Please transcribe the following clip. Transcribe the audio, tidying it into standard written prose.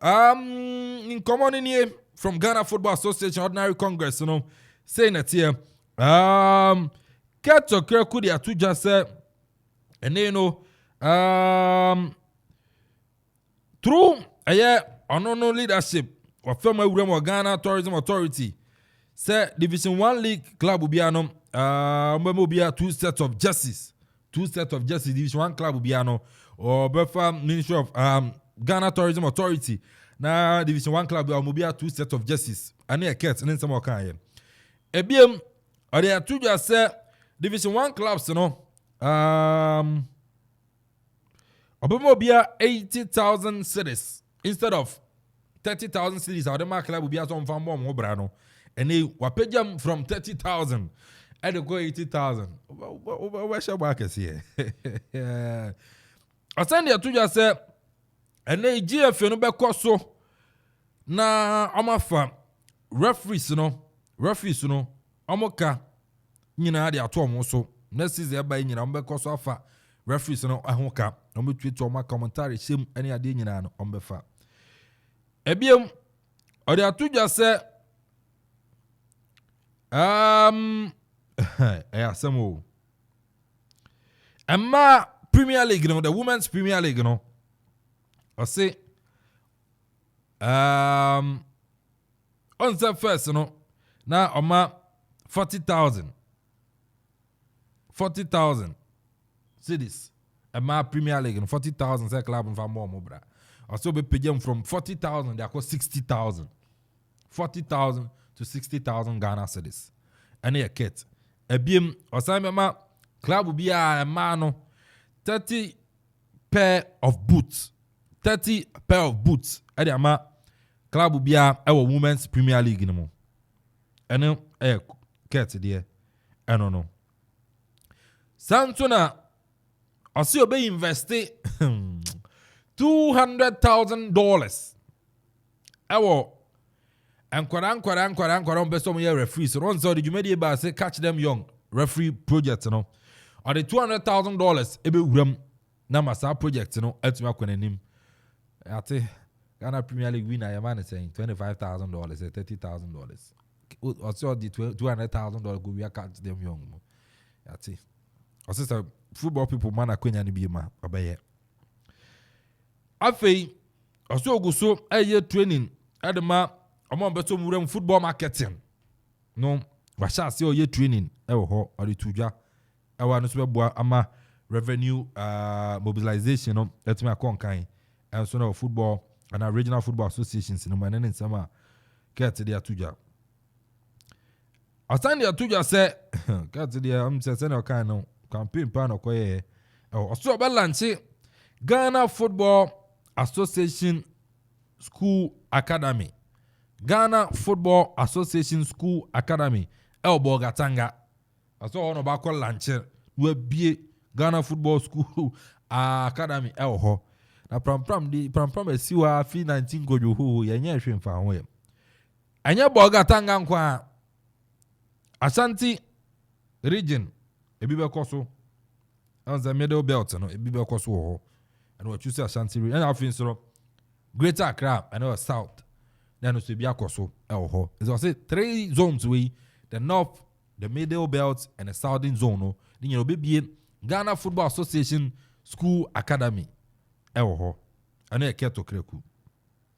In common here from Ghana Football Association Ordinary Congress, saying that here, Ket Okraku dia tu just say, and through a year on leadership of former Ghana Tourism Authority, say Division 1 League Club will be two sets of jerseys. Division 1 Club will be or Befa Ministry of Ghana Tourism Authority. Now Division 1 Club will be 2 sets of jerseys. And a cat and then some more kind. Ebiem, or they are two just say Division 1 clubs, Obama 80,000 cities instead of 30,000 cities. Our Denmark club will be as on farm bomb Obrano, and they were paid them from 30,000 and they go 80,000. Where shall workers here? I send you to just say, and they GF no be so na amafa referees amoka nyina de ato omo so na season eba nyina mbekọ so afa referees no ahoka omo tweet omo commentary shem ene ade nyina no ombefa ebiem ode atoja se asemo Emma Premier League the Women's Premier League I say on the first now oma 40,000 cities. Emma Premier League 40,000 say club from more bra. Also be pay them from 40,000 they are 60,000. 40,000 to 60,000 Ghana cedis. Any a kit. Ebiem osamema club will be a man 30 pair of boots. 30 pair of boots. Edi ama club will be a Women's Premier League no mo. Eno kit there. Eno no. Santuna also be invested $200,000. Ewo Enkwara beso mo referees. Ron so the media ba say catch them young referee project or the $200,000 ebe wuram na masa project etuma kwanenim. Ate Ghana Premier League winner your man is saying $25,000, $30,000. Also the $200,000 go we catch them young. Ate also football people man akwenya ni bi ma obeye. Afei also go so training adema omo beto muram football marketing. No, wa sha se oye training ho ori tuja ewa no so beboa ama revenue mobilization no etime akonkan and so no football and regional football associations no man nen sama get there tuja. Asan there tuja say get there am say no kan no campaign plan okoye so be launch Ghana Football Association School Academy. Ghana Football Association School Academy. Elbo Gatanga. I saw on about lunch. We be Ghana Football School Academy. Elho. Na pram siwa fi 19 gojo ho yenye hwe mfa ho. Anya bo Gatanga nkwa. Ashanti region ebi be koso. On the middle belt no ebi be koso ho. And what you say Ashanti region. And afin so Greater Accra and South. Then also be akoso elho. It was 3 zones we the north, the middle belt, and the southern zone. Then you be Ghana Football Association School Academy. Elho. And I care to Okraku.